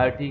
IT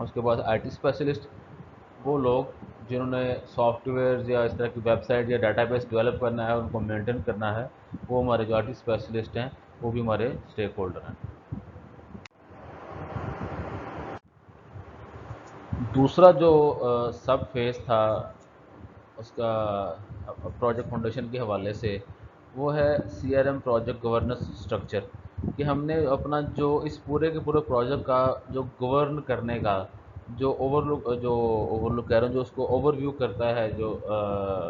اس کے بعد I T specialist, وہ لوگ جنہوں نے سافٹ ویئر یا اس طرح کی ویب سائٹ یا ڈیٹا بیس ڈیولپ کرنا ہے، ان کو مینٹین کرنا ہے، وہ ہمارے جو آئی ٹی اسپیشلسٹ ہیں وہ بھی ہمارے اسٹیک ہولڈر ہیں۔ دوسرا جو سب فیز تھا اس کا پروجیکٹ فاؤنڈیشن کے حوالے سے، وہ ہے C R M project governance structure, کہ ہم نے اپنا جو اس پورے کے پورے پروجیکٹ کا جو گورن کرنے کا جو اوور لک کہہ رہا ہوں، جو اس کو اوور ویو کرتا ہے جو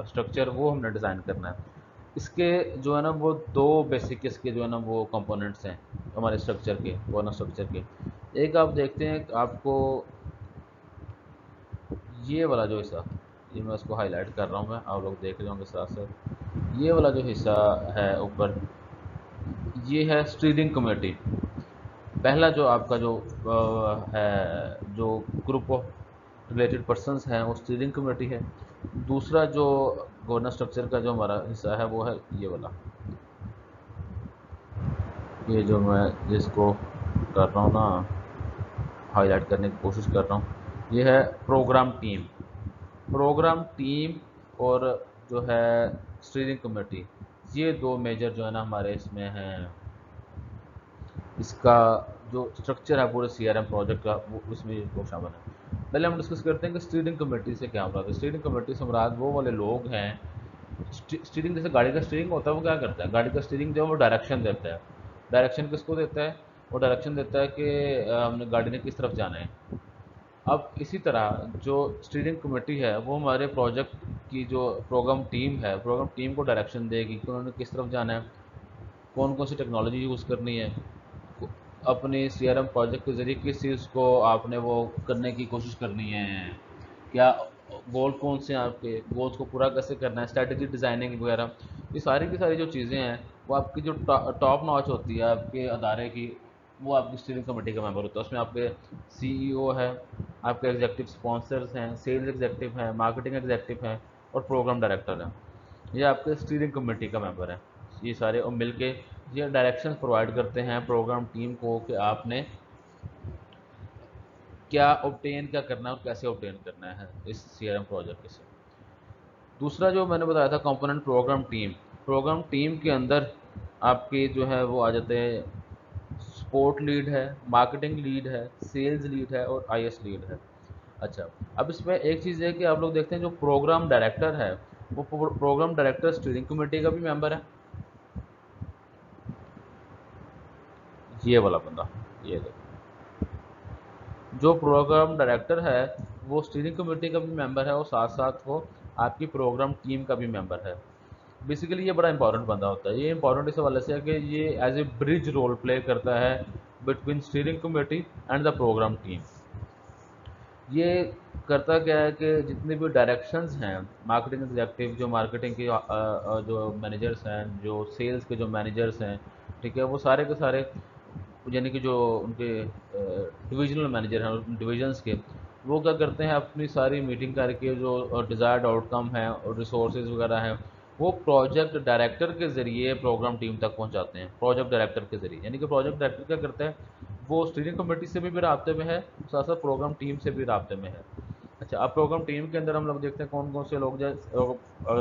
اسٹرکچر، وہ ہم نے ڈیزائن کرنا ہے۔ اس کے جو ہے نا وہ دو بیسک اس کے جو ہے نا وہ کمپوننٹس ہیں ہمارے اسٹرکچر کے، گورننس اسٹرکچر کے۔ ایک آپ دیکھتے ہیں آپ کو یہ والا جو حصہ، یہ میں اس کو ہائی لائٹ کر رہا ہوں، میں آپ لوگ دیکھ رہے ہوں گے ساتھ ساتھ، یہ والا جو حصہ ہے اوپر، یہ ہے اسٹیئرنگ کمیٹی۔ پہلا جو آپ کا جو ہے جو گروپ آف ریلیٹڈ پرسنس ہیں وہ اسٹیئرنگ کمیٹی ہے۔ دوسرا جو گورننس اسٹرکچر کا جو ہمارا حصہ ہے وہ ہے یہ والا، یہ جو میں جس کو کر رہا ہوں نا ہائی لائٹ کرنے کی کوشش کر رہا ہوں، یہ ہے پروگرام ٹیم۔ پروگرام ٹیم اور جو ہے اسٹیئرنگ کمیٹی، یہ دو میجر جو ہے نا ہمارے اس میں ہیں، اس کا جو اسٹرکچر ہے پورے سی آر ایم پروجیکٹ کا، وہ اس میں وہ شامل ہے۔ پہلے ہم ڈسکس کرتے ہیں کہ اسٹیئرنگ کمیٹی سے کیا مراد ہے۔ اسٹیئرنگ کمیٹی سے مراد وہ والے لوگ ہیں، اسٹیئرنگ جیسے گاڑی کا اسٹیئرنگ ہوتا ہے، وہ کیا کرتا ہے، گاڑی کا اسٹیئرنگ جو ہے وہ ڈائریکشن دیتا ہے۔ ڈائریکشن کس کو دیتا ہے؟ وہ ڈائریکشن دیتا ہے کہ ہم نے گاڑی نے کس طرف جانا ہے۔ اب اسی طرح جو اسٹیئرنگ کمیٹی ہے وہ ہمارے پروجیکٹ کی جو پروگرام ٹیم ہے، پروگرام ٹیم کو ڈائریکشن دے گی کہ انہوں نے کس طرف جانا ہے، کون کون سی ٹیکنالوجی یوز کرنی ہے، اپنی سی آر ایم پروجیکٹ کے ذریعے کس چیز کو آپ نے وہ کرنے کی کوشش کرنی ہے، کیا گول کون سے ہیں، آپ کے گولز کو پورا کیسے کرنا ہے، اسٹریٹجی ڈیزائننگ وغیرہ، یہ ساری کی ساری جو چیزیں ہیں وہ آپ کی جو ٹاپ ناچ ہوتی ہے آپ کے ادارے کی، وہ آپ کی اسٹیئرنگ کمیٹی کا ممبر ہوتا ہے۔ اس میں آپ کے سی ای او ہے، آپ کے ایگزیکٹو اسپانسرز ہیں، سیلز ایگزیکٹو ہیں، مارکیٹنگ ایگزیکٹو ہیں اور پروگرام ڈائریکٹر ہیں، یہ آپ کے اسٹیئرنگ کمیٹی کا ممبر ہیں۔ یہ سارے اور مل کے یہ ڈائریکشن پرووائڈ کرتے ہیں پروگرام ٹیم کو کہ آپ نے کیا اوبٹین کیا کرنا ہے اور کیسے اوبٹین کرنا ہے اس سی آر ایم پروجیکٹ سے۔ دوسرا جو میں نے بتایا تھا component program team, program team کے اندر آپ کے جو ہے وہ آ جاتے ہیں سپورٹ لیڈ ہے، مارکیٹنگ لیڈ ہے، سیلز لیڈ ہے اور آئی ایس لیڈ ہے۔ اچھا، اب اس میں ایک چیز ہے کہ آپ لوگ دیکھتے ہیں جو پروگرام ڈائریکٹر ہے، وہ پروگرام ڈائریکٹر اسٹیئرنگ کمیٹی کا بھی ممبر ہے، یہ والا بندہ، یہ دیکھو جو پروگرام ڈائریکٹر ہے وہ اسٹیئرنگ کمیٹی کا بھی ممبر ہے اور ساتھ ساتھ وہ آپ کی پروگرام ٹیم کا بھی ممبر ہے۔ بیسیکلی یہ بڑا امپورٹنٹ بندہ ہوتا ہے، یہ امپورٹنٹ اس حوالے سے ہے کہ یہ as a bridge role play کرتا ہے between steering committee and the program team. یہ کرتا کیا ہے کہ جتنے بھی ڈائریکشنز ہیں، مارکیٹنگ ایگزیکٹو جو مارکیٹنگ کے جو مینیجرس ہیں، جو سیلز کے جو مینیجرس ہیں، ٹھیک ہے، وہ سارے کے سارے یعنی کہ جو ان کے ڈویژنل مینیجر ہیں ان ڈویژنس کے، وہ کیا کرتے ہیں اپنی ساری میٹنگ کر کے جو ڈیزائرڈ آؤٹ کم ہیں اور ریسورسز وغیرہ ہیں وہ پروجیکٹ ڈائریکٹر کے ذریعے پروگرام ٹیم تک پہنچاتے ہیں، پروجیکٹ ڈائریکٹر کے ذریعے، یعنی کہ پروجیکٹ ڈائریکٹر کیا کرتا ہے، وہ اسٹیئرنگ کمیٹی سے بھی رابطے میں ہے، ساتھ ساتھ پروگرام ٹیم سے بھی رابطے میں ہے۔ اچھا، اب پروگرام ٹیم کے اندر ہم لوگ دیکھتے ہیں کون کون سے لوگ،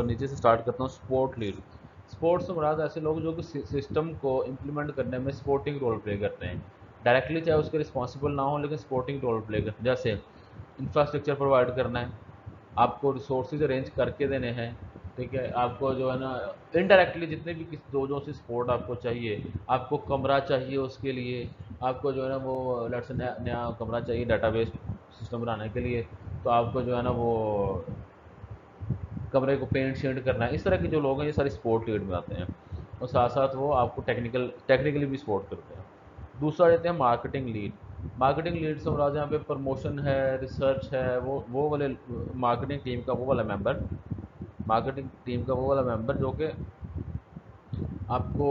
نیچے سے سٹارٹ کرتا ہوں، سپورٹ لیڈ۔ سپورٹ سے مراد ایسے لوگ جو کہ سسٹم کو امپلیمنٹ کرنے میں سپورٹنگ رول پلے کرتے ہیں، ڈائریکٹلی چاہے اس کے رسپانسبل نہ ہوں لیکن سپورٹنگ رول پلے کرتے ہیں، جیسے انفراسٹرکچر پرووائڈ کرنا ہے، آپ کو ریسورسز ارینج کر کے دینے ہیں، ٹھیک ہے، آپ کو جو ہے نا انڈائریکٹلی جتنے بھی جو سی سپورٹ آپ کو چاہیے، آپ کو کمرہ چاہیے اس کے لیے، آپ کو جو ہے نا وہ لیٹس نیا کمرہ چاہیے ڈیٹا بیس سسٹم بنانے کے لیے، تو آپ کو جو ہے نا وہ کمرے کو پینٹ شینٹ کرنا ہے، اس طرح کے جو لوگ ہیں یہ ساری سپورٹ لیڈ میں آتے ہیں، اور ساتھ ساتھ وہ آپ کو ٹیکنیکلی بھی سپورٹ کرتے ہیں۔ دوسرا دیتے ہیں مارکیٹنگ لیڈ۔ مارکیٹنگ لیڈ سے مراد یہاں پہ پروموشن ہے، ریسرچ ہے، وہ والے مارکیٹنگ ٹیم کا وہ والا ممبر، مارکیٹنگ ٹیم کا وہ والا ممبر جو کہ آپ کو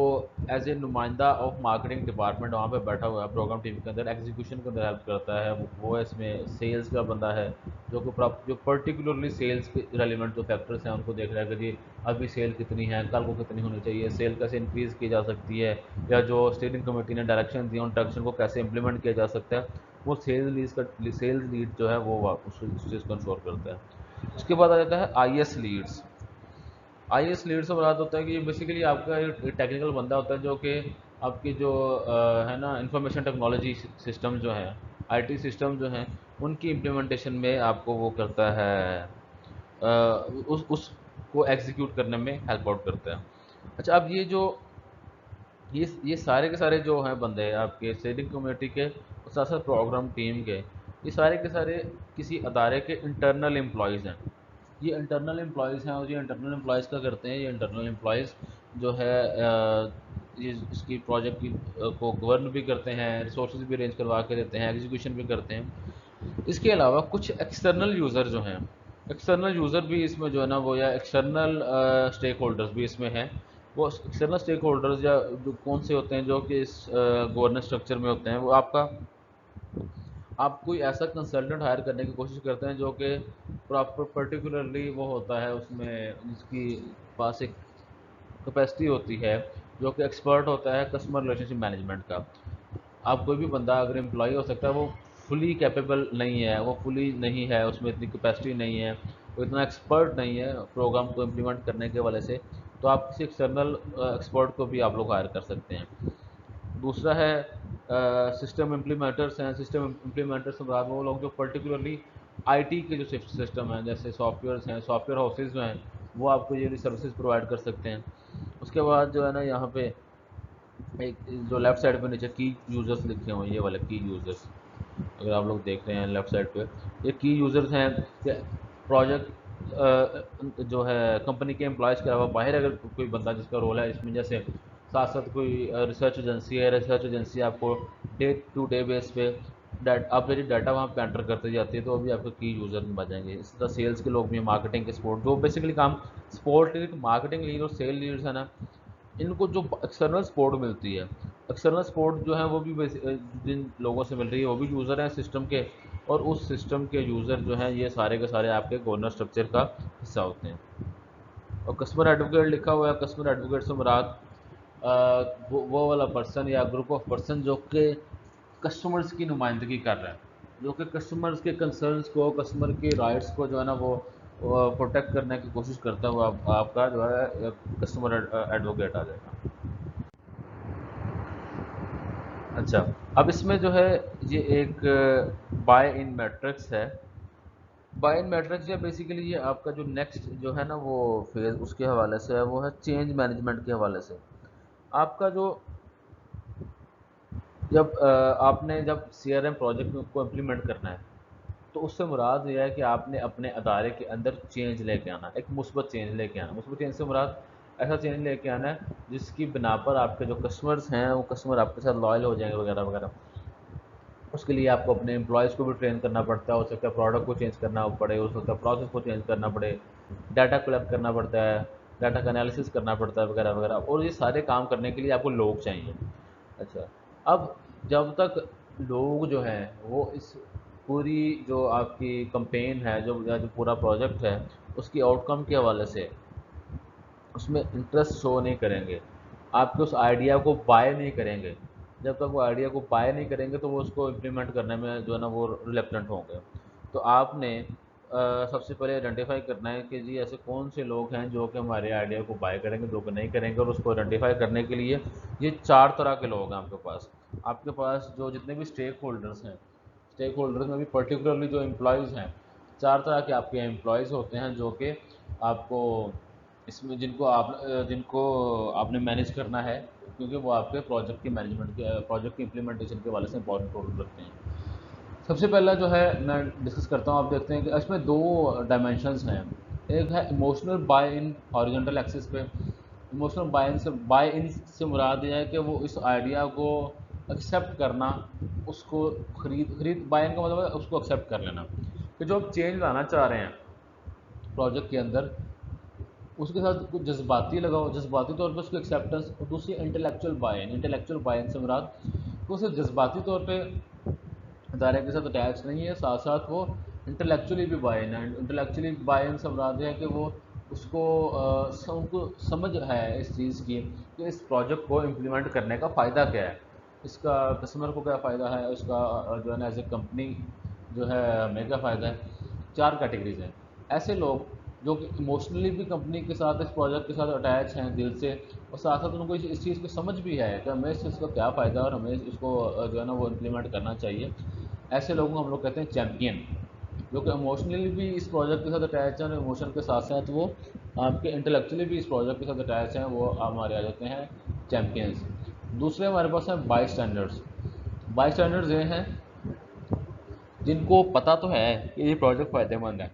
ایز اے نمائندہ آف مارکیٹنگ ڈپارٹمنٹ وہاں پہ بیٹھا ہوا ہے پروگرام ٹیم کے اندر، ایگزیکیوشن کے اندر ہیلپ کرتا ہے، وہ اس میں سیلز کا بندہ ہے جو کہ جو پرٹیکولرلی سیلز کے ریلیونٹ جو فیکٹرس ہیں ان کو دیکھ رہا ہے کہ جی ابھی سیل کتنی ہے، کل کو کتنی ہونی چاہیے، سیل کیسے انکریز کی جا سکتی ہے، یا جو اسٹیئرنگ کمیٹی نے ڈائریکشن دی ان ڈائریکشن کو کیسے امپلیمنٹ کیا جا سکتا ہے، وہ سیلز لیڈ جو ہے وہ اس چیز کو انشور کرتا ہے. اس کے بعد آ جاتا ہے I S leads. I S lead سے مراد ہوتا ہے کہ بیسیکلی آپ کا ایک ٹیکنیکل بندہ ہوتا ہے جو کہ آپ کی جو ہے نا انفارمیشن ٹیکنالوجی سسٹم جو ہیں, آئی ٹی سسٹم جو ہیں, ان کی امپلیمنٹیشن میں آپ کو وہ کرتا ہے, اس کو ایگزیکیوٹ کرنے میں ہیلپ آؤٹ کرتا ہے. اچھا, اب یہ سارے کے سارے جو ہیں بندے ہیں آپ کے سیلنگ کمیونٹی کے اور ساتھ ساتھ پروگرام ٹیم کے, یہ سارے کے سارے کسی ادارے کے انٹرنل امپلائیز ہیں. یہ انٹرنل امپلائیز ہیں, اور یہ انٹرنل امپلائیز کیا کرتے ہیں, یہ انٹرنل امپلائیز جو ہے یہ اس کی پروجیکٹ کی کو گورن بھی کرتے ہیں, ریسورسز بھی ارینج کروا کے دیتے ہیں, ایگزیکیوشن بھی کرتے ہیں. اس کے علاوہ کچھ ایکسٹرنل یوزر جو ہیں, ایکسٹرنل یوزر بھی اس میں جو ہے نا وہ, یا ایکسٹرنل اسٹیک ہولڈرز بھی اس میں ہیں. وہ ایکسٹرنل اسٹیک ہولڈرز یا جو کون سے ہوتے ہیں جو کہ اس گورننس اسٹرکچر میں ہوتے ہیں, وہ آپ کوئی ایسا کنسلٹنٹ ہائر کرنے کی کوشش کرتے ہیں جو کہ پرٹیکولرلی وہ ہوتا ہے اس میں, جس کی پاس ایک کیپیسٹی ہوتی ہے, جو کہ ایکسپرٹ ہوتا ہے کسٹمر ریلیشن شپ مینجمنٹ کا. آپ کوئی بھی بندہ اگر امپلائی ہو سکتا ہے, وہ فلی کیپیبل نہیں ہے, وہ فلی نہیں ہے, اس میں اتنی کیپیسٹی نہیں ہے, وہ اتنا ایکسپرٹ نہیں ہے پروگرام کو امپلیمنٹ کرنے کے حوالے سے, تو آپ کسی ایکسٹرنل ایکسپرٹ کو بھی آپ لوگ ہائر کر سکتے ہیں. دوسرا ہے سسٹم امپلیمنٹرس ہیں. سسٹم امپلیمنٹرس سے مراد وہ لوگ جو پرٹیکولرلی آئی ٹی کے جو سسٹم ہیں, جیسے سافٹ ویئرس ہیں, سافٹ ویئر ہاؤسز جو ہیں, وہ آپ کو یہ سروسز پرووائڈ کر سکتے ہیں. اس کے بعد جو ہے نا یہاں پہ ایک جو لیفٹ سائڈ پہ نیچے کی یوزرس لکھے ہوئے ہیں, یہ والے کی یوزرس اگر آپ لوگ دیکھ رہے ہیں لیفٹ سائڈ پہ, یہ کی یوزرس ہیں کہ پروجیکٹ جو ہے کمپنی کے امپلائیز کے علاوہ باہر اگر کوئی بندہ جس کا رول ہے اس میں, جیسے ساتھ ساتھ کوئی ریسرچ ایجنسی ہے, ریسرچ ایجنسی آپ کو ڈے ٹو ڈے بیس پہ آپ میری ڈاٹا وہاں پہ انٹر کرتے جاتی ہے, تو ابھی آپ کو کی یوزر میں بجائیں گے. اسی طرح سیلس کے لوگ بھی ہیں, مارکیٹنگ کے سپورٹ, جو بیسیکلی کام سپورٹ لیڈ, مارکیٹنگ لیڈ اور سیل لیڈس ہیں نا, ان کو جو ایکسٹرنل سپورٹ ملتی ہے, ایکسٹرنل سپورٹ جو ہے وہ بھی جن لوگوں سے مل رہی ہے وہ بھی یوزر ہیں سسٹم کے, اور اس سسٹم کے یوزر جو ہیں یہ سارے کے سارے آپ کے گورنر اسٹرکچر کا حصہ ہوتے ہیں. اور کسٹمر ایڈوکیٹ لکھا ہوا ہے. کسٹمر ایڈوکیٹ سے مراد وہ والا پرسن یا گروپ آف پرسن جو کہ کسٹمرز کی نمائندگی کر رہا ہے, جو کہ کسٹمرز کے کنسرنز کو, کسٹمر کی رائٹس کو جو ہے نا وہ پروٹیکٹ کرنے کی کوشش کرتا ہے, وہ آپ کا جو ہے کسٹمر ایڈوکیٹ آ جائے گا. اچھا, اب اس میں جو ہے یہ ایک بائی ان میٹرکس ہے. بائی ان میٹرکس جو بیسیکلی یہ آپ کا جو نیکسٹ جو ہے نا وہ فیز اس کے حوالے سے ہے, وہ ہے چینج مینجمنٹ کے حوالے سے. آپ کا جو جب سی آر ایم پروجیکٹ کو امپلیمنٹ کرنا ہے, تو اس سے مراد یہ ہے کہ آپ نے اپنے ادارے کے اندر چینج لے کے آنا, ایک مثبت چینج لے کے آنا. مثبت چینج سے مراد ایسا چینج لے کے آنا ہے جس کی بنا پر آپ کے جو کسٹمرز ہیں وہ کسٹمر آپ کے ساتھ لائل ہو جائیں گے وغیرہ وغیرہ. اس کے لیے آپ کو اپنے امپلائیز کو بھی ٹرین کرنا پڑتا ہے, ہو سکتا ہے پروڈکٹ کو چینج کرنا پڑے, ہو سکتا ہے پروسیس کو چینج کرنا پڑے, ڈاٹا کلیکٹ کرنا پڑتا ہے, ڈاٹا کا انالیسس کرنا پڑتا ہے وغیرہ وغیرہ, اور یہ سارے کام کرنے کے لیے آپ کو لوگ چاہیے. اچھا, اب جب تک لوگ جو ہیں وہ اس پوری جو آپ کی کمپین ہے, جو پورا پروجیکٹ ہے, اس کی آؤٹ کم کے حوالے سے اس میں انٹرسٹ شو نہیں کریں گے, آپ کے اس آئیڈیا کو بائی نہیں کریں گے, جب تک وہ آئیڈیا کو بائی نہیں کریں گے تو وہ اس کو امپلیمنٹ کرنے میں جو ہے نا وہ ریلیکٹنٹ ہوں گے. تو آپ نے سب سے پہلے آئیڈینٹیفائی کرنا ہے کہ جی ایسے کون سے لوگ ہیں جو کہ ہمارے آئیڈیا کو بائی کریں گے, جو کہ نہیں کریں گے. اور اس کو آئیڈینٹیفائی کرنے کے لیے یہ 4 طرح کے لوگ ہیں آپ کے پاس. آپ کے پاس جو جتنے بھی اسٹیک ہولڈرس ہیں, اسٹیک ہولڈرز میں بھی پرٹیکولرلی جو امپلائیز ہیں, 4 طرح کے آپ کے امپلائیز ہوتے ہیں جو کہ آپ کو اس میں جن کو آپ نے مینیج کرنا ہے, کیونکہ وہ آپ کے پروجیکٹ کی مینجمنٹ کے, پروجیکٹ کی امپلیمنٹیشن کے حوالے سے امپورٹنٹ رول رکھتے ہیں. سب سے پہلا جو ہے میں ڈسکس کرتا ہوں, آپ دیکھتے ہیں کہ اس میں 2 ڈائمینشنز ہیں. ایک ہے emotional buy in horizontal axis پہ. ایموشنل بائی ان سے مراد یہ ہے کہ وہ اس آئیڈیا کو ایکسیپٹ کرنا, اس کو خرید بائی ان کا مطلب ہے اس کو ایکسیپٹ کر لینا, کہ جو آپ چینج لانا چاہ رہے ہیں پروجیکٹ کے اندر, اس کے ساتھ کچھ جذباتی لگاؤ, جذباتی طور پہ اس کو ایکسیپٹنس. اور دوسری انٹلیکچوئل بائی ان سے مراد کہ اسے جذباتی طور پہ ادارے کے ساتھ اٹیچ نہیں ہے, ساتھ ساتھ وہ انٹلیکچولی بھی بائی ان ہے. انٹلیکچولی بائی ان سے مراد یہ ہے کہ وہ اس کو ان کو سمجھ ہے اس چیز کی کہ اس پروجیکٹ کو امپلیمنٹ کرنے کا فائدہ کیا ہے. اس کا کسٹمر کو کیا فائدہ ہے، اس کا جو ہے نا ایز اے کمپنی جو ہے ہمیں کیا فائدہ ہے. 4 کیٹیگریز ہیں. ایسے لوگ جو کہ ایموشنلی بھی کمپنی کے ساتھ اس پروجیکٹ کے ساتھ اٹیچ ہیں دل سے، اور ساتھ ساتھ ان کو اس چیز کو سمجھ بھی ہے کہ ہمیں اس چیز کا کیا فائدہ ہے اور ہمیں اس کو جو ہے نا وہ امپلیمنٹ کرنا چاہیے. ایسے لوگوں کو ہم لوگ کہتے ہیں چیمپئن، جو کہ ایموشنلی بھی اس پروجیکٹ کے ساتھ اٹیچ ہیں اور ایموشن کے ساتھ ساتھ وہ آپ کے انٹلیکچولی بھی اس پروجیکٹ کے ساتھ اٹیچ ہیں، وہ ہمارے آ جاتے ہیں چیمپئنس. دوسرے ہمارے پاس ہیں بائی اسٹینڈرڈس. بائی اسٹینڈرڈز یہ ہیں جن کو پتہ تو ہے کہ یہ پروجیکٹ فائدہ مند ہے،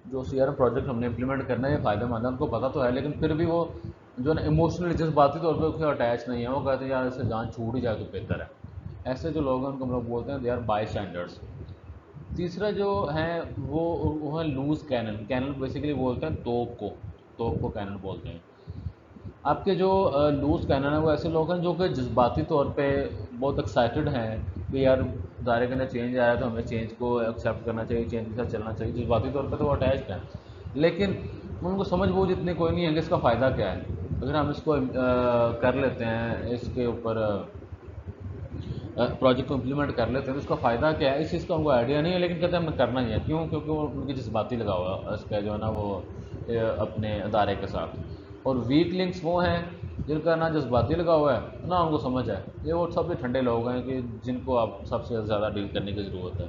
جو سی آر ایم پروجیکٹ ہم نے امپلیمنٹ کرنا ہے یہ فائدہ مند ہے، ان کو پتہ تو ہے، لیکن پھر بھی وہ جو ہے نا ایموشنلی جذباتی طور پہ اس سے اٹیچ نہیں ہے. وہ کہتے ہیں یار اس سے جان چھوٹ ہی جائے تو بہتر ہے. ایسے جو لوگ ہیں ان کو ہم لوگ بولتے ہیں دے آر بائی اسٹینڈرڈس. تیسرا جو ہیں وہ ہیں لوز کینن. کینن بیسیکلی بولتے ہیں توپ کو کینن بولتے ہیں. آپ کے جو لوز کینن ہیں وہ ایسے لوگ ہیں جو کہ جذباتی طور پہ بہت ایکسائٹڈ ہیں کہ یار ادارے کے اندر چینج آیا تو ہمیں چینج کو ایکسیپٹ کرنا چاہیے، چینج کے ساتھ چلنا چاہیے. جذباتی طور پہ تو وہ اٹیچڈ ہیں، لیکن ان کو سمجھ بوجھ اتنی کوئی نہیں ہے کہ اس کا فائدہ کیا ہے. اگر ہم اس کو کر لیتے ہیں، اس کے اوپر پروجیکٹ کو امپلیمنٹ کر لیتے ہیں تو اس کا فائدہ کیا ہے اس چیز کا ان کو آئیڈیا نہیں ہے، لیکن کہتے ہیں ہمیں کرنا ہی ہے. کیوں؟ کیونکہ وہ ان کی جذباتی لگا ہوا ہے اس کا جو ہے نا وہ اپنے ادارے کے ساتھ. اور ویک لنکس وہ ہیں جن کا نہ جذباتی لگا ہوا ہے نہ ان کو سمجھ ہے. یہ وہ سب سے ٹھنڈے لوگ ہیں کہ جن کو آپ سب سے زیادہ ڈیل کرنے کی ضرورت ہے.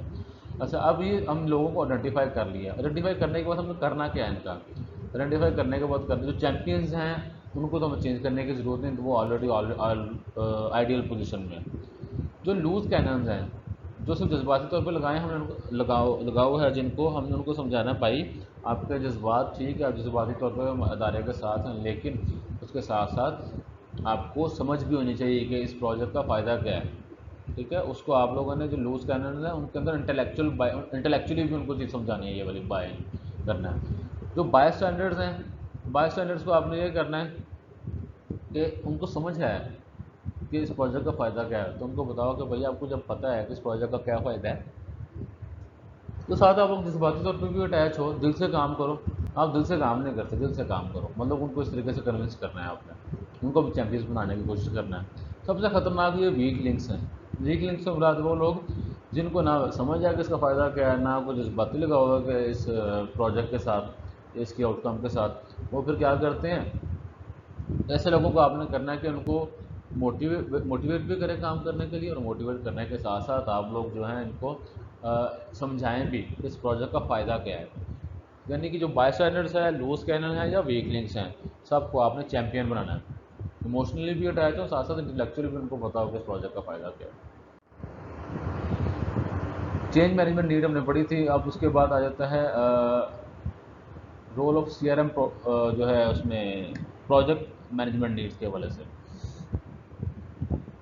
اچھا، اب یہ ہم لوگوں کو آئیڈینٹیفائی کر لیا. آئیڈینٹیفائی کرنے کے بعد ہمیں کرنا کیا ہے ان کا؟ آئیڈینٹیفائی کرنے کے بعد جو چیمپئنز ہیں ان کو تو ہمیں چینج کرنے کی ضرورت نہیں، وہ آلریڈی آئیڈیل پوزیشن میں. جو لوز کیننز ہیں جو صرف جذباتی طور پہ لگائے ہم نے لگاؤ ہے جن کو ہم نے ان کو سمجھانا ہے بھائی آپ کے جذبات ٹھیک ہے، آپ جذباتی طور پہ ادارے کے ساتھ ہیں، لیکن اس کے ساتھ ساتھ آپ کو سمجھ بھی ہونی چاہیے کہ اس پروجیکٹ کا فائدہ کیا ہے. ٹھیک ہے، اس کو آپ لوگوں نے جو لوز کیننز ہیں ان کے اندر انٹلیکچولی بھی ان کو چیز سمجھانی ہے، یہ والی بائی کرنا ہے. جو بائی اسٹینڈرڈز ہیں، بائی اسٹینڈرڈز کو آپ نے یہ کرنا ہے کہ ان کو سمجھ ہے کہ اس پروجیکٹ کا فائدہ کیا ہے. تو ان کو بتاؤ کہ بھائی آپ کو جب پتہ ہے کہ اس پروجیکٹ کا کیا فائدہ ہے تو ساتھ آپ لوگ جذباتی طور پہ بھی اٹیچ ہو، دل سے کام کرو. آپ دل سے کام نہیں کرتے، دل سے کام کرو، مطلب ان کو اس طریقے سے کنونس کرنا ہے آپ نے، ان کو بھی چیمپئنز بنانے کی کوشش کرنا ہے. سب سے خطرناک یہ ویک لنکس ہیں. ویک لنکس سے مراد وہ لوگ جن کو نہ سمجھ ہے کہ اس کا فائدہ کیا ہے، نہ کوئی جذباتی لگا ہوگا کہ اس پروجیکٹ کے ساتھ اس کی آؤٹ کم کے ساتھ. وہ پھر کیا کرتے ہیں، ایسے لوگوں کو آپ نے کرنا ہے کہ ان کو موٹیویٹ بھی کریں کام کرنے کے لیے، اور موٹیویٹ کرنے کے ساتھ ساتھ آپ لوگ جو ہیں ان کو سمجھائیں بھی کہ اس پروجیکٹ کا فائدہ کیا ہے. یعنی کہ جو بائی اسٹینڈرڈس ہے، لوز کینن ہے یا ویک لنکس ہیں، سب کو آپ نے چیمپئن بنانا ہے. ایموشنلی بھی اٹیچ ہو، ساتھ ساتھ انٹلیکچولی بھی ان کو بتاؤ کہ اس پروجیکٹ کا فائدہ کیا ہے. چینج مینجمنٹ نیڈ ہم نے پڑھی تھی. اب اس کے بعد آ جاتا ہے role of C R M جو ہے اس میں پروجیکٹ مینجمنٹ نیڈس کے حوالے سے.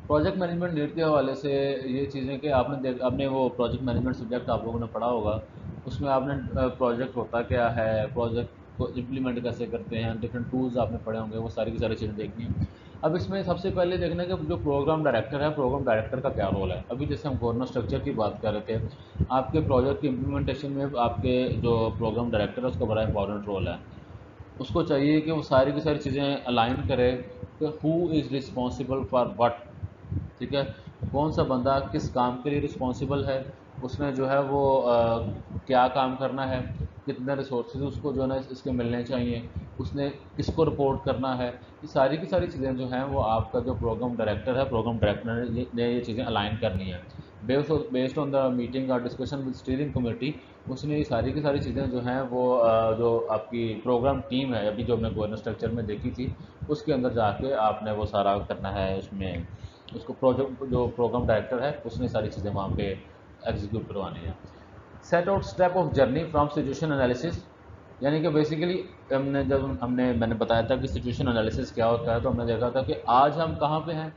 پروجیکٹ مینجمنٹ نیڈ کے حوالے سے یہ چیزیں کہ آپ نے وہ پروجیکٹ مینجمنٹ سبجیکٹ آپ لوگوں نے پڑھا ہوگا. اس میں آپ نے پروجیکٹ ہوتا کیا ہے، پروجیکٹ کو امپلیمنٹ کیسے کرتے ہیں، ڈفرینٹ ٹولز آپ نے پڑھے ہوں گے، وہ ساری کی ساری چیزیں دیکھنی ہیں. اب اس میں سب سے پہلے دیکھنا ہے کہ جو پروگرام ڈائریکٹر ہے، پروگرام ڈائریکٹر کا کیا رول ہے. ابھی جیسے ہم گورننس اسٹرکچر کی بات کر رہے تھے، آپ کے پروجیکٹ کی امپلیمنٹیشن میں آپ کے جو پروگرام ڈائریکٹر ہے اس کا بڑا امپورٹنٹ رول ہے. اس کو چاہیے کہ وہ ساری کی ساری چیزیں الائن کرے کہ ہو از رسپانسبل فار وٹ. ٹھیک ہے، کون سا بندہ کس کام کے لیے رسپانسبل ہے، اس نے جو ہے وہ کیا کام کرنا ہے، کتنے ریسورسز اس کو جو ہے نا اس کے ملنے چاہیے، اس نے کس کو رپورٹ کرنا ہے. یہ ساری کی ساری چیزیں جو ہیں وہ آپ کا جو پروگرام ڈائریکٹر ہے، پروگرام ڈائریکٹر نے یہ چیزیں الائن کرنی ہیں. بیسڈ آن دا میٹنگ اور ڈسکشن ود اسٹیئرنگ کمیٹی، اس نے یہ ساری کی ساری چیزیں جو ہیں وہ جو آپ کی پروگرام ٹیم ہے ابھی جو ہم نے گورننس اسٹرکچر میں دیکھی تھی اس کے اندر جا کے آپ نے وہ سارا کرنا ہے. اس میں اس کو پروجیکٹ جو پروگرام ڈائریکٹر ہے اس نے ساری چیزیں وہاں پہ ایگزیکیوٹ کروانی ہے. Set out step of journey from situation analysis. یعنی کہ بیسیکلی میں نے بتایا تھا کہ سچویشن انالیسس کیا ہوتا ہے، تو ہم نے دیکھا تھا کہ آج ہم کہاں پہ ہیں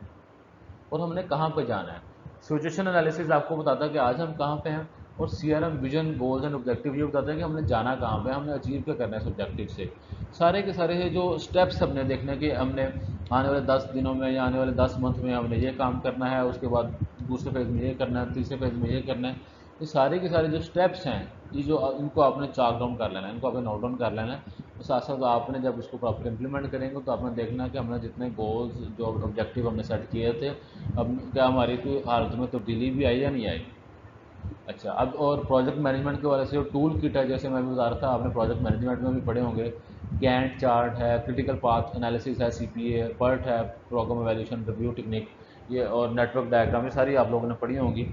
اور ہم نے کہاں پہ جانا ہے. سچویشن انالیسس آپ کو بتاتا ہے کہ آج ہم کہاں پہ ہیں، اور C R M vision goals and objective یہ بتاتا ہے کہ ہم نے جانا کہاں پہ، ہم نے اچیو کیا کرنا ہے اس آبجیکٹیو سے. سارے کے سارے جو اسٹیپس ہم نے دیکھنے کہ ہم نے آنے والے 10 دنوں میں یا آنے والے 10 منتھ میں ہم نے یہ کام کرنا ہے، اس کے بعد دوسرے فیز میں یہ کرنا ہے، تیسرے فیز میں یہ کرنا ہے. یہ سارے کے سارے جو اسٹیپس ہیں یہ جو ان کو آپ نے چاک ڈاؤن کر لینا ہے، ان کو آپ نے نوٹ ڈاؤن کر لینا ہے. ساتھ ساتھ آپ نے جب اس کو پراپر امپلیمنٹ کریں گے تو آپ نے دیکھنا کہ ہم نے جتنے گولز جو آبجیکٹیو ہم نے سیٹ کیے تھے اب کیا ہماری کوئی حالت میں تبدیلی بھی آئی یا نہیں آئی. اچھا اب اور پروجیکٹ مینجمنٹ کے والے سے جو ٹول کٹ ہے جیسے میں بھی بتا رہا تھا آپ نے پروجیکٹ مینجمنٹ میں بھی پڑھے ہوں گے. گینٹ چارٹ ہے, کرٹیکل پاتھ انالیسس ہے, سی پی اے, PERT ہے, پروگرام ایویلیوشن ریویو ٹیکنیک, یہ اور نیٹ ورک ڈائیگرام, یہ ساری آپ لوگوں نے پڑھی ہوں گی.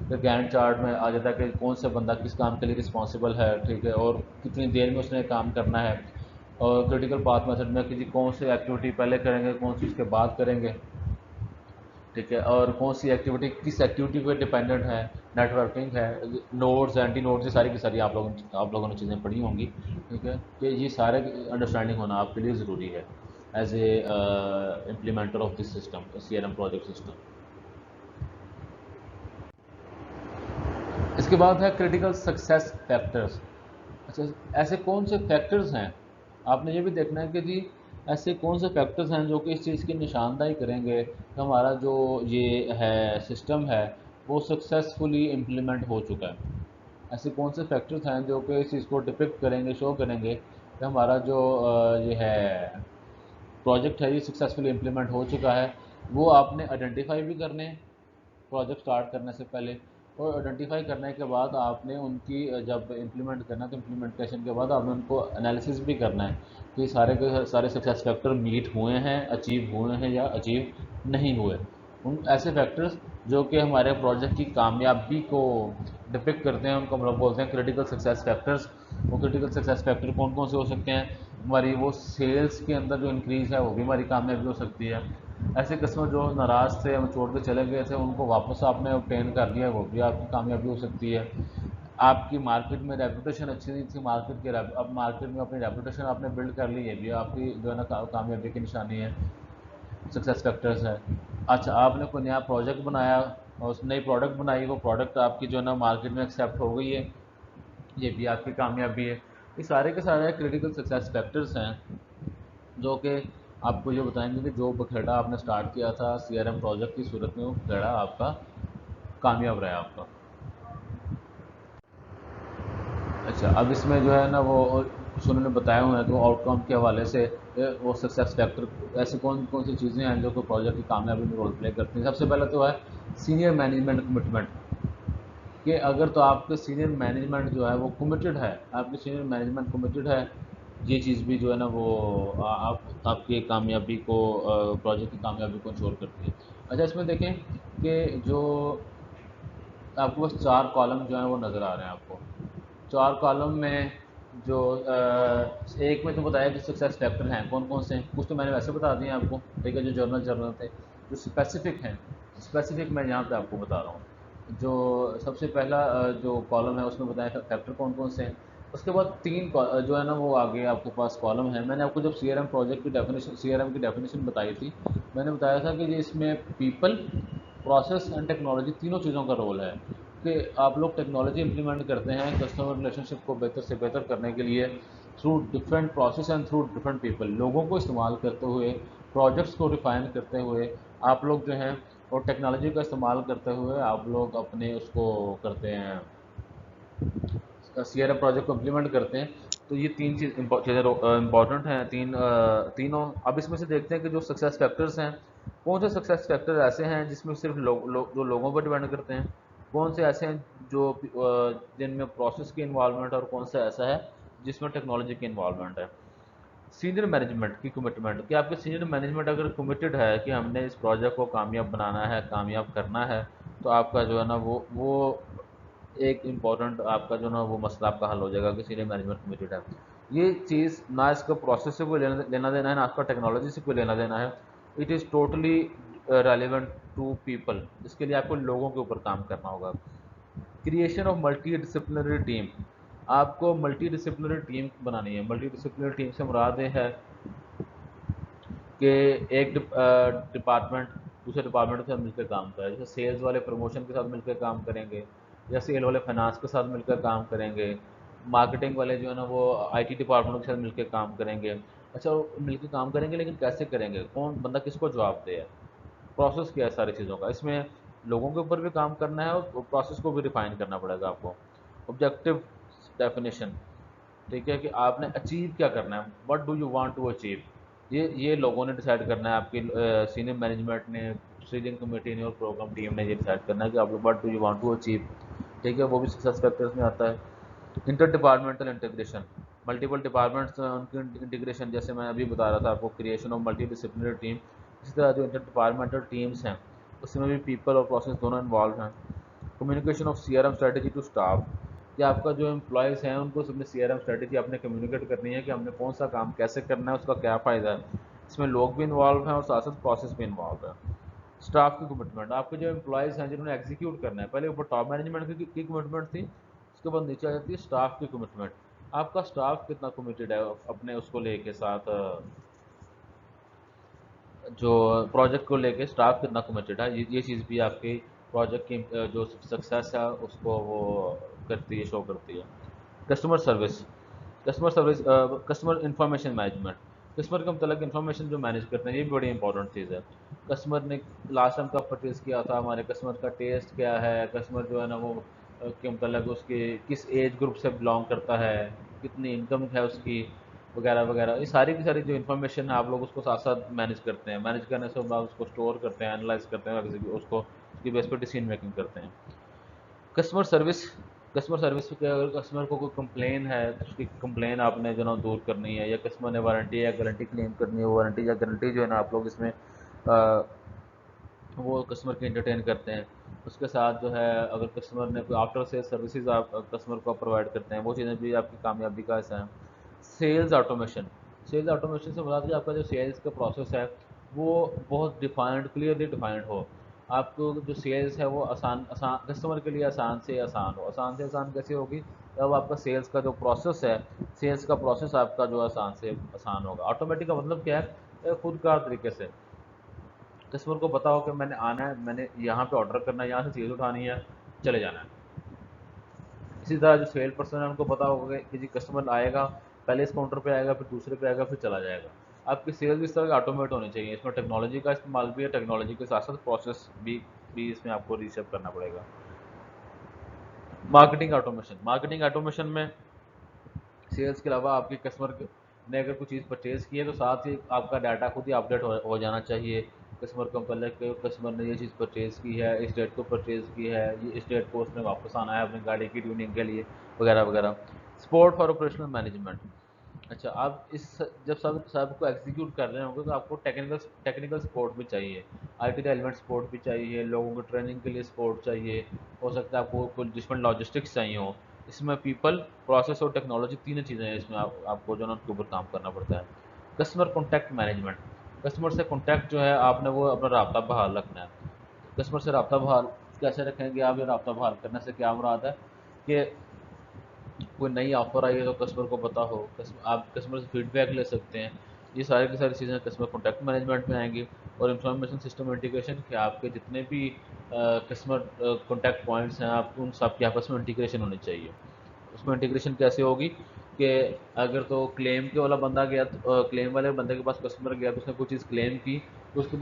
کہ گینٹ چارٹ میں آ جاتا ہے کہ کون سا بندہ کس کام کے لیے رسپانسبل ہے, ٹھیک ہے, اور کتنی دیر میں اس نے کام کرنا ہے. اور کرٹیکل پاتھ میتھڈ میں کہ جی کون سی ایکٹیویٹی پہلے کریں گے, کون سی اس کے بعد کریں گے, ٹھیک ہے, اور کون سی ایکٹیویٹی کس ایکٹیویٹی پہ ڈپینڈنٹ ہے. نیٹ ورکنگ ہے, نوڈز اینٹی نوڈز, یہ ساری کی ساری آپ لوگوں نے چیزیں پڑھی ہوں گی, ٹھیک ہے, کہ یہ سارے انڈرسٹینڈنگ ہونا آپ کے لیے ضروری ہے as a implementer of this system, C R M project system. اس کے بعد ہے کریٹیکل سکسیس فیکٹرز. اچھا ایسے کون سے فیکٹرز ہیں, آپ نے یہ بھی دیکھنا ہے کہ جی ایسے کون سے فیکٹرز ہیں جو کہ اس چیز کی نشاندہی کریں گے کہ ہمارا جو یہ ہے سسٹم ہے وہ سکسیزفلی امپلیمنٹ ہو چکا ہے. ایسے کون سے فیکٹرز ہیں جو کہ اس چیز کو ڈپکٹ کریں گے, شو کریں گے کہ ہمارا جو یہ ہے پروجیکٹ ہے یہ سکسیزفلی امپلیمنٹ ہو چکا ہے. وہ آپ نے آئیڈینٹیفائی بھی کرنے ہیں پروجیکٹ سٹارٹ کرنے سے پہلے, اور آئیڈینٹیفائی کرنے کے بعد آپ نے ان کی جب امپلیمنٹ کرنا ہے تو امپلیمنٹیشن کے بعد آپ نے ان کو انالیسس بھی کرنا ہے کہ سارے کے سارے سکسیس فیکٹر میٹ ہوئے ہیں, اچیو ہوئے ہیں یا اچیو نہیں ہوئے. ان ایسے فیکٹرز جو کہ ہمارے پروجیکٹ کی کامیابی کو ڈپکٹ کرتے ہیں ان کو ہم لوگ بولتے ہیں کریٹیکل سکسیس فیکٹرز. وہ کریٹیکل سکسیس فیکٹر کون کون سے ہو سکتے ہیں, ہماری وہ سیلز کے اندر جو انکریز ہے وہ بھی ہماری کامیابی ہو سکتی ہے. ایسے کسٹمر جو ناراض تھے, ہم چھوڑ کے چلے گئے تھے, ان کو واپس آپ نے obtain کر لیا, وہ بھی آپ کی کامیابی ہو سکتی ہے. آپ کی مارکیٹ میں ریپوٹیشن اچھی نہیں تھی, مارکیٹ کے اب مارکیٹ میں اپنی ریپوٹیشن آپ نے بلڈ کر لی, ہے بھی آپ کی جو ہے نا کامیابی کی نشانی ہے, سکسیس فیکٹرز ہے. اچھا آپ نے کوئی نیا پروجیکٹ بنایا اور اس نئی پروڈکٹ بنائی, وہ پروڈکٹ آپ کی جو ہے نا مارکیٹ میں ایکسیپٹ ہو گئی ہے, یہ بھی آپ کی کامیابی ہے. یہ سارے کے سارے کریٹیکل سکسیس فیکٹرز ہیں جو کہ آپ کو یہ بتائیں گے کہ جو بکھیڑا آپ نے سٹارٹ کیا تھا سی آر ایم پروجیکٹ کی صورت میں وہ بکھیڑا آپ کا کامیاب رہا آپ کا. اچھا اب اس میں جو ہے نا وہ کچھ انہوں نے بتایا ہوئے ہیں کہ آؤٹ کم کے حوالے سے وہ سکسیس فیکٹر ایسی کون کون سی چیزیں ہیں جو کہ پروجیکٹ کی کامیابی میں رول پلے کرتی ہیں. سب سے پہلے تو ہے سینئر مینجمنٹ کمٹمنٹ, کہ اگر تو آپ کے سینئر مینجمنٹ جو ہے وہ کمیٹڈ ہے, آپ کی سینئر مینجمنٹ کمیٹڈ ہے, یہ چیز بھی جو ہے نا وہ آپ کی کامیابی کو پروجیکٹ کی کامیابی کو انشور کرتی ہے. اچھا اس میں دیکھیں کہ جو آپ کو بس 4 کالم جو ہیں وہ نظر آ رہے ہیں آپ کو. 4 کالم میں جو ایک میں تو بتایا کہ سکسیس فیکٹر ہیں کون کون سے ہیں, کچھ تو میں نے ویسے بتا دیے آپ کو, ٹھیک ہے, جو جرنل تھے. جو اسپیسیفک ہیں, اسپیسیفک میں یہاں پہ آپ کو بتا رہا ہوں. جو سب سے پہلا جو کالم ہے اس میں بتایا فیکٹر کون کون سے ہیں. اس کے بعد 3 جو ہے نا وہ آگے آپ کے پاس کالم ہے. میں نے آپ کو جب سی آر ایم پروجیکٹ کی ڈیفینیشن, سی آر ایم کی ڈیفینیشن بتائی تھی, میں نے بتایا تھا کہ یہ اس میں پیپل, پروسیس اینڈ ٹیکنالوجی تینوں چیزوں کا رول ہے. کہ آپ لوگ ٹیکنالوجی امپلیمنٹ کرتے ہیں کسٹمر ریلیشن شپ کو بہتر سے بہتر کرنے کے لیے through different process and through different people, لوگوں کو استعمال کرتے ہوئے, پروجیکٹس کو ریفائن کرتے ہوئے آپ لوگ جو ہیں اور ٹیکنالوجی کا استعمال کرتے ہوئے آپ لوگ اپنے اس کو کرتے ہیں, سی آر ایم پروجیکٹ کو امپلیمنٹ کرتے ہیں. تو یہ 3 چیزیں امپورٹنٹ ہیں, تینوں. اب اس میں سے دیکھتے ہیں کہ جو سکسیس فیکٹرز ہیں, کون سے سکسیس فیکٹر ایسے ہیں جس میں صرف جو لوگوں پر ڈیپینڈ کرتے ہیں, کون سے ایسے ہیں جو جن میں پروسیس کی انوالومنٹ, اور کون سا ایسا ہے جس میں ٹیکنالوجی کی انوالومنٹ ہے. سینئر مینجمنٹ کی کمٹمنٹ, کہ آپ کے سینئر مینجمنٹ اگر کمیٹڈ ہے کہ ہم نے اس پروجیکٹ کو کامیاب بنانا ہے, کامیاب کرنا ہے, تو آپ کا جو ہے نا وہ ایک امپورٹنٹ آپ کا جو ہے نا وہ مسئلہ آپ کا حل ہو جائے گا کہ سینئر مینجمنٹ کمیٹڈ ہے. یہ چیز نہ اس کا پروسیس سے کوئی لینا دینا ہے, نہ اس کا ٹیکنالوجی سے کوئی لینا دینا ہے. It is totally relevant to people, اس کے لیے آپ کو لوگوں کے اوپر کام کرنا ہوگا. Creation of multi disciplinary team, آپ کو ملٹی ڈسپلنری ٹیم بنانی ہے. ملٹی ڈسپلنری ٹیم سے مراد یہ ہے کہ ایک ڈپارٹمنٹ دوسرے ڈپارٹمنٹ کے ساتھ مل کر کام کرے, جیسے سیلز والے پروموشن کے ساتھ مل کر کام کریں گے, یا سیل والے فائنانس کے ساتھ مل کر کام کریں گے, مارکیٹنگ والے جو ہے نا وہ آئی ٹی ڈپارٹمنٹ کے ساتھ مل کے کام کریں گے. اچھا وہ مل کے کام کریں گے لیکن کیسے کریں گے, کون بندہ کس کو جواب دے, پروسیس کیا ہے ساری چیزوں کا. اس میں لوگوں کے اوپر بھی کام کرنا ہے اور پروسیس کو بھی ریفائن کرنا پڑے گا آپ کو. آبجیکٹو ڈیفینیشن, ٹھیک ہے، کہ آپ نے اچیو کیا کرنا ہے، what do you want to achieve. یہ لوگوں نے ڈیسائیڈ کرنا ہے، آپ کی سینئر مینجمنٹ نے، اسٹیئرنگ کمیٹی نے اور پروگرام ٹیم نے یہ ڈیسائیڈ کرنا ہے کہ آپ لوگ what do you want to achieve. ٹھیک ہے، وہ بھی سکسیس فیکٹرز میں آتا ہے. Inter departmental integration, multiple departments ان کی انٹیگریشن، جیسے میں ابھی بتا رہا تھا آپ کو، creation of multi disciplinary team. اسی طرح جو انٹر ڈپارٹمنٹل ٹیمس ہیں اس میں بھی پیپل اور پروسیس دونوں انوالو ہیں. Communication of C R M strategy to staff, کہ آپ کا جو امپلائیز ہیں ان کو اپنے سی آر ایم اسٹریٹجی آپ نے کمیونیکیٹ کرنی ہے کہ ہم نے کون سا کام کیسے کرنا ہے، اس کا کیا فائدہ ہے. اس میں لوگ بھی انوالو ہیں اور ساتھ ساتھ پروسیس بھی انوالو ہے. اسٹاف کی کمٹمنٹ، آپ کے جو امپلائیز ہیں جنہوں نے ایگزیکیوٹ کرنا ہے، پہلے اوپر ٹاپ مینجمنٹ کی کمٹمنٹ تھی، اس کے بعد نیچے آ جاتی ہے اسٹاف کی کمٹمنٹ. آپ کا اسٹاف کتنا کمیٹیڈ ہے اپنے اس کو لے کے ساتھ، جو پروجیکٹ کو لے کے اسٹاف کتنا کمیٹیڈ ہے، یہ چیز بھی آپ کی پروجیکٹ کی جو سکسیس ہے اس کو وہ کرتی ہے، شو کرتی ہے. Customer service, customer information management, customer کے متعلق انفارمیشن جو مینیج کرتے ہیں، یہ بھی بڑی امپورٹنٹ چیز ہے. کسٹمر نے لاسٹ ٹائم کب پرچیز کیا تھا، ہمارے کسٹمر کا ٹیسٹ کیا ہے، کسٹمر جو ہے نا وہ کے متعلق اس کی کس ایج گروپ سے بلانگ کرتا ہے، کتنی انکم ہے اس کی، وغیرہ وغیرہ. یہ ساری کی ساری جو انفارمیشن ہے آپ لوگ اس کو ساتھ ساتھ مینیج کرتے ہیں. مینیج کرنے سے بعد اس کو اسٹور کرتے ہیں، انالائز کرتے ہیں، اس کو اس کی بیس پہ ڈیسیژن میکنگ کرتے ہیں. کسٹمر سروس، کسٹمر سروس کے اگر کسٹمر کو کوئی کمپلین ہے تو اس کی کمپلین آپ نے جو نا دور کرنی ہے، یا کسٹمر نے وارنٹی یا گارنٹی کلیم کرنی ہے، وہ وارنٹی یا گارنٹی جو ہے نا آپ لوگ اس میں وہ کسٹمر کی انٹرٹین کرتے ہیں. اس کے ساتھ جو ہے اگر کسٹمر نے کوئی آفٹر سیل سروسز آپ کسٹمر کو پرووائڈ کرتے ہیں، وہ چیزیں بھی آپ کی کامیابی کا حصہ ہیں. سیلز آٹومیشن، سیلز آٹومیشن سے مراد کہ آپ کا جو سیلز کا پروسیس ہے وہ بہت ڈیفائنڈ، کلیئرلی ڈیفائنڈ ہو. آپ کو جو سیلز ہے وہ آسان کسٹمر کے لیے آسان سے آسان ہو. آسان سے آسان کیسے ہوگی؟ جب آپ کا سیلز کا جو پروسیس ہے، سیلز کا پروسیس آپ کا جو آسان سے آسان ہوگا. آٹومیٹک کا مطلب کیا ہے؟ خود کار طریقے سے کسٹمر کو پتا ہو کہ میں نے آنا ہے، میں نے یہاں پہ آرڈر کرنا ہے، یہاں سے چیز اٹھانی ہے، چلے جانا ہے. اسی طرح جو سیل پرسن ہے ان کو پتا ہوگا کہ جی کسٹمر آئے گا، پہلے اس کاؤنٹر پہ آئے گا، پھر دوسرے پہ آئے گا، پھر چلا جائے گا. آپ کی سیلز اس طرح کی آٹومیٹ ہونی چاہیے. اس میں ٹیکنالوجی کا استعمال بھی ہے، ٹیکنالوجی کے ساتھ ساتھ پروسیس بھی اس میں آپ کو ریسیپ کرنا پڑے گا. مارکیٹنگ آٹومیشن، مارکیٹنگ آٹومیشن میں سیلز کے علاوہ آپ کی کسٹمر نے اگر کوئی چیز پرچیز کی ہے تو ساتھ ہی آپ کا ڈاٹا خود ہی اپڈیٹ ہو جانا چاہیے. کسٹمر کو متعلق کہ کسٹمر نے یہ چیز پرچیز کی ہے، اس ڈیٹ کو پرچیز کی ہے، یہ اس ڈیٹ کو اس نے واپس آنا ہے اپنی گاڑی کی ٹیوننگ کے لیے، وغیرہ وغیرہ. سپورٹ فار آپریشنل مینجمنٹ، اچھا آپ جب سب کو ایگزیکیوٹ کر رہے ہوں گے تو آپ کو ٹیکنیکل سپورٹ بھی چاہیے، آئی ٹی ایلیمنٹ سپورٹ بھی چاہیے، لوگوں کو ٹریننگ کے لیے سپورٹ چاہیے. ہو سکتا ہے آپ کو کوئی ڈفرنٹ لاجسٹکس چاہیے ہوں. اس میں پیپل، پروسیس اور ٹیکنالوجی تینوں چیزیں ہیں، اس میں آپ کو جو ہے نا ان کے اوپر کام کرنا پڑتا ہے. کسٹمر کانٹیکٹ مینجمنٹ، کسٹمر سے کانٹیکٹ جو ہے آپ نے وہ اپنا رابطہ بحال رکھنا ہے. کسٹمر سے رابطہ بحال کیسے رکھیں گے آپ؟ یہ رابطہ بحال کرنے سے کیا مراد ہے کہ کوئی نئی آفر آئی ہے تو کسٹمر کو پتا ہو، آپ کسٹمر سے فیڈ بیک لے سکتے ہیں. یہ ساری کی ساری چیزیں کسٹمر کانٹیکٹ مینجمنٹ میں آئیں گی. اور انفارمیشن سسٹم انٹیگریشن، کہ آپ کے جتنے بھی کسٹمر کانٹیکٹ پوائنٹس ہیں آپ ان سب کی آپس میں انٹیگریشن ہونی چاہیے. اس میں انٹیگریشن کیسے ہوگی کہ اگر تو کلیم کے والا بندہ گیا، کلیم والے بندے کے پاس کسٹمر گیا تو اس نے کوئی چیز کلیم کی، تو اس کے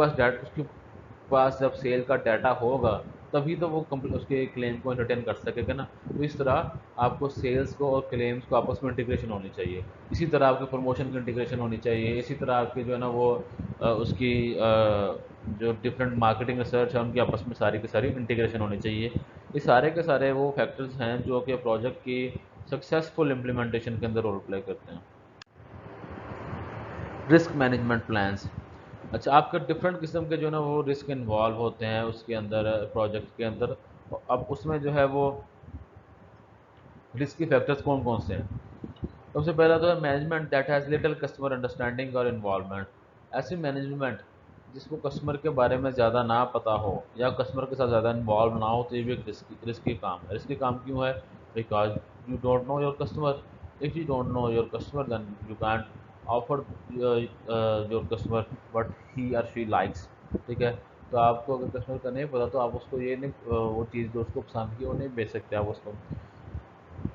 پاس جب سیل کا ڈاٹا ہوگا تبھی تو وہ اس کے کلیم کو انٹرٹین کر سکے گا نا. تو اس طرح آپ کو سیلز کو اور کلیمز کو آپس میں انٹیگریشن ہونی چاہیے. اسی طرح آپ کے پروموشن کی انٹیگریشن ہونی چاہیے. اسی طرح آپ کی جو ہے نا وہ اس کی جو ڈفرینٹ مارکیٹنگ ریسرچ ہے ان کی آپس میں ساری کی ساری انٹیگریشن ہونی چاہیے. یہ سارے کے سارے وہ فیکٹرز ہیں جو کہ پروجیکٹ کی سکسیزفل امپلیمنٹیشن کے اندر رول پلے کرتے ہیں. رسک مینجمنٹ پلانس، اچھا آپ کے ڈفرینٹ قسم کے جو ہے نا وہ رسک انوالو ہوتے ہیں اس کے اندر، پروجیکٹ کے اندر. اب اس میں جو ہے وہ رسک کے فیکٹرز کون کون سے ہیں؟ سب سے پہلا تو ہے management that has little customer understanding اور انوالومنٹ. ایسی مینجمنٹ جس کو کسٹمر کے بارے میں زیادہ نہ پتہ ہو یا کسٹمر کے ساتھ زیادہ انوالو نہ ہو، تو یہ بھی ایک رسکی کام ہے. رسکی کام کیوں ہے؟ Because you don't know your customer. If you don't know your customer then you can't offer your customer what he or she likes. ٹھیک ہے، تو آپ کو اگر کسٹمر کا نہیں پتا تو آپ اس کو یہ نہیں وہ چیز جو اس کو پسند کی وہ نہیں بیچ سکتے آپ اس کو.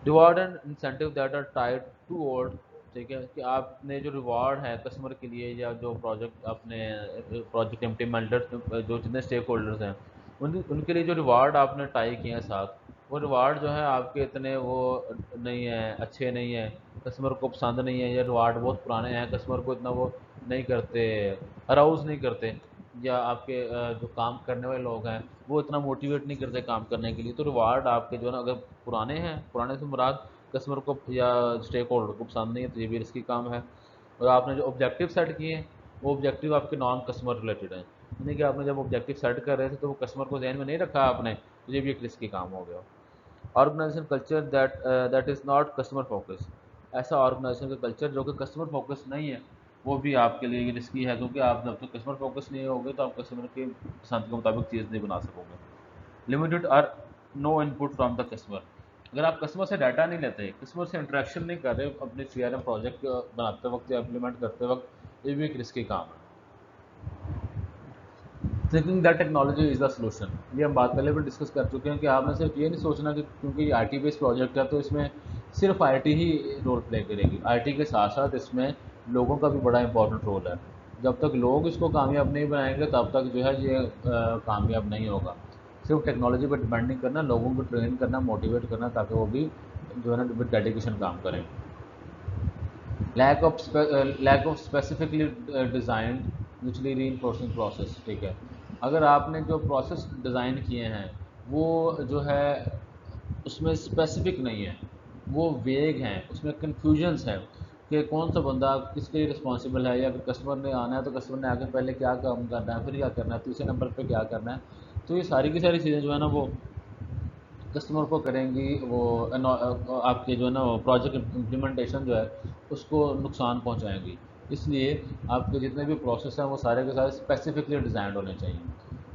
Reward and incentive that are tied to old, ٹھیک ہے، کہ آپ نے جو ریوارڈ ہے کسٹمر کے لیے یا جو پروجیکٹ اپنے پروجیکٹ امپلیمنٹر جو جتنے اسٹیک ہولڈرز ہیں ان کے لیے جو ریوارڈ آپ نے ٹائی کیے ہیں ساتھ، وہ ریوارڈ جو ہے آپ کے اتنے وہ نہیں ہیں، اچھے نہیں ہیں، کسٹمر کو پسند نہیں ہے، یا ریوارڈ بہت پرانے ہیں، کسٹمر کو اتنا وہ نہیں کرتے، اراؤز نہیں کرتے، یا آپ کے جو کام کرنے والے لوگ ہیں وہ اتنا موٹیویٹ نہیں کرتے کام کرنے کے لیے. تو ریوارڈ آپ کے جو ہے نا اگر پرانے ہیں، پرانے سے مراد کسٹمر کو یا اسٹیک ہولڈر کو پسند نہیں ہے، تو یہ بھی رسکی کام ہے. اور آپ نے جو آبجیکٹیو سیٹ کیے ہیں وہ آبجیکٹیو آپ کے نان کسٹمر ریلیٹڈ ہیں، یعنی کہ آپ نے جب آبجیکٹیو سیٹ کر رہے تھے تو وہ کسٹمر کو ذہن میں نہیں رکھا آپ نے، تو یہ بھی ایک رسکی کام ہو گیا. Organization culture that is not customer focus, ایسا آرگنائزیشن کا کلچر جو کہ کسٹمر فوکس نہیں ہے وہ بھی آپ کے لیے رسکی ہے، کیونکہ آپ جب تک کسٹمر فوکس نہیں ہوگے تو آپ کسٹمر کی پسند کے مطابق چیز نہیں بنا سکو گے. لمیٹڈ اور نو ان پٹ فرام دا کسٹمر، اگر آپ کسٹمر سے ڈاٹا نہیں لیتے، کسٹمر سے انٹریکشن نہیں کر رہے اپنے سی آر ایم پروجیکٹ بناتے وقت یا امپلیمنٹ کرتے وقت، یہ بھی ایک رسکی کام ہے. Thinking that technology is the solution, یہ ہم بات پہلے بھی ڈسکس کر چکے ہیں کہ آپ نے صرف یہ نہیں سوچنا کہ کیونکہ یہ آئی ٹی بیس پروجیکٹ ہے تو اس میں صرف I T he role play کرے گی. آئی ٹی کے ساتھ ساتھ اس میں لوگوں کا بھی بڑا امپورٹنٹ رول ہے. جب تک لوگ اس کو کامیاب نہیں بنائیں گے تب تک جو ہے یہ کامیاب نہیں ہوگا. صرف ٹیکنالوجی پہ ڈپینڈ نہیں کرنا، لوگوں کو ٹرین کرنا، موٹیویٹ کرنا، تاکہ وہ بھی جو ہے نا ود ڈیڈیکیشن کام کریں. Lack of specifically designed mutually reinforcing process. ٹھیک ہے، اگر آپ نے جو پروسیس ڈیزائن کیے ہیں وہ جو ہے اس میں اسپیسیفک نہیں ہے، وہ ویگ ہیں، اس میں کنفیوژنس ہے کہ کون سا بندہ کس کے لیے رسپانسبل ہے، یا اگر کسٹمر نے آنا ہے تو کسٹمر نے آگے پہلے کیا کام کرنا ہے، پھر کیا کرنا ہے، تیسرے نمبر پہ کیا کرنا ہے. تو یہ ساری کی ساری چیزیں جو ہے نا وہ کسٹمر کو کریں گی، وہ آپ کے جو ہے نا پروجیکٹ امپلیمنٹیشن جو ہے اس کو نقصان پہنچائیں گی. اس لیے آپ کے جتنے بھی پروسیس ہیں وہ سارے کے سارے اسپیسیفکلی ڈیزائنڈ ہونے چاہیے.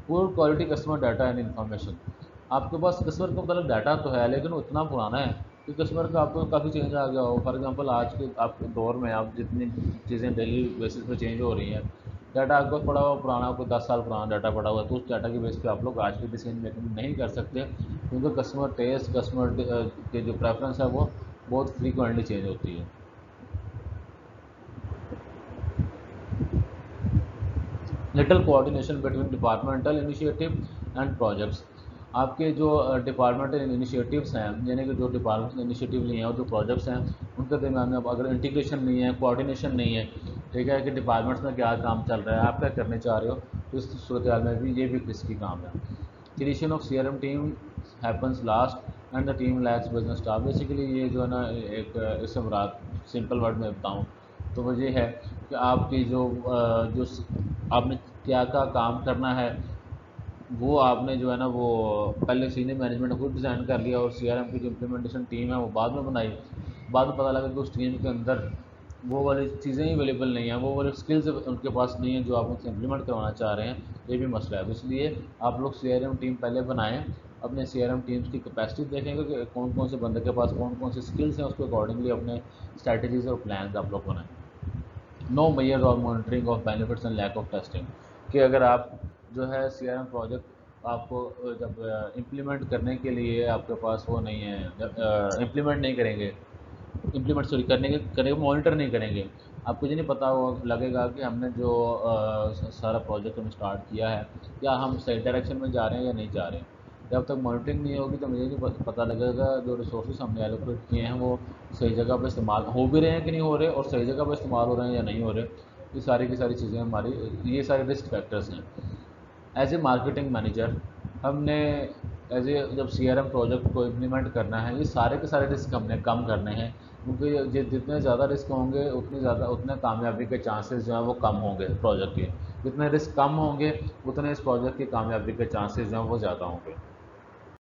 Poor quality customer data and information, آپ کے پاس کسٹمر کا مطلب ڈاٹا تو ہے لیکن وہ اتنا پرانا ہے کہ کسٹمر کا آپ کو کافی چینج آ گیا ہو. فار ایگزامپل آج کے آپ کے دور میں آپ جتنی چیزیں ڈیلی بیسس پہ چینج ہو رہی ہیں، ڈاٹا آپ کو پڑا ہوا پرانا، کوئی 10 سال پرانا ڈاٹا پڑا ہوا ہے، تو اس ڈاٹا کی بیس پہ آپ لوگ آج کی ڈیسیجن میکنگ نہیں کر سکتے، کیونکہ کسٹمر ٹیسٹ، کسٹمر کے جو پریفرنس ہے وہ بہت فریکوینٹلی چینج ہوتی ہے. Little coordination between departmental initiative and projects, آپ کے جو ڈپارٹمنٹل انیشیٹیوس ہیں، یعنی کہ جو ڈپارٹمنٹل انیشیٹیو لیے ہیں اور جو پروجیکٹس ہیں ان کے درمیان میں اگر انٹیگریشن نہیں ہے، کوآرڈینیشن نہیں ہے، ٹھیک ہے، کہ ڈپارٹمنٹس میں کیا کام چل رہا ہے، آپ کیا کرنے چاہ رہے ہو، تو اس صورتحال میں بھی یہ بھی رسکی کام ہے. Creation of C R M team happens last and the team lacks business staff. Basically یہ جو ہے نا ایک اس سے مراد سمپل ورڈ میں بتاؤں تو وہ یہ ہے کہ آپ کی جو آپ نے کیا کام کرنا ہے وہ آپ نے جو ہے نا وہ پہلے سینئر مینجمنٹ نے خود ڈیزائن کر لیا، اور سی آر ایم کی جو امپلیمنٹیشن ٹیم ہے وہ بعد میں بنائی. بعد میں پتہ لگا کہ اس ٹیم کے اندر وہ والی چیزیں ہی اویلیبل نہیں ہیں، وہ والی اسکلز ان کے پاس نہیں ہیں جو آپ ان سے امپلیمنٹ کروانا چاہ رہے ہیں. یہ بھی مسئلہ ہے. اس لیے آپ لوگ سی آر ایم ٹیم پہلے بنائیں، اپنے سی آر ایم ٹیمس کی کیپیسٹی دیکھیں گے کہ کون کون سے بندے کے پاس کون کون سے اسکلس ہیں، اس کے اکارڈنگلی اپنے اسٹریٹجیز اور پلانز آپ لوگ بنائیں. نو میئر اور monitoring of benefits and lack of testing, کہ اگر آپ جو ہے سی آر ایم پروجیکٹ آپ کو جب امپلیمنٹ کرنے کے لیے آپ کے پاس وہ نہیں ہے، امپلیمنٹ نہیں کریں گے، امپلیمنٹ سوری کرنے کے مانیٹر نہیں کریں گے، آپ کو یہ نہیں پتہ لگے گا کہ ہم نے جو سارا پروجیکٹ ہم اسٹارٹ کیا ہے کیا ہم صحیح ڈائریکشن میں جا رہے ہیں یا نہیں جا رہے ہیں. جب تک مانیٹرنگ نہیں ہوگی تو مجھے نہیں پتہ لگے گا جو ریسورسز ہم نے ایلوکیٹ کیے ہیں وہ صحیح جگہ پہ استعمال ہو بھی رہے ہیں کہ نہیں ہو رہے، اور صحیح جگہ پہ استعمال ہو رہے ہیں یا نہیں ہو رہے. یہ ساری کی ساری چیزیں ہماری یہ سارے رسک فیکٹرز ہیں. ایز اے مارکیٹنگ مینیجر ہم نے جب سی آر ایم پروجیکٹ کو امپلیمنٹ کرنا ہے، یہ سارے کے سارے رسک ہم نے کم کرنے ہیں، کیونکہ جتنے زیادہ رسک ہوں گے اتنے کامیابی کے چانسز جو ہیں وہ کم ہوں گے پروجیکٹ کے. جتنے رسک کم ہوں گے اتنے اس پروجیکٹ کی کامیابی کے چانسز جو ہیں وہ زیادہ ہوں گے.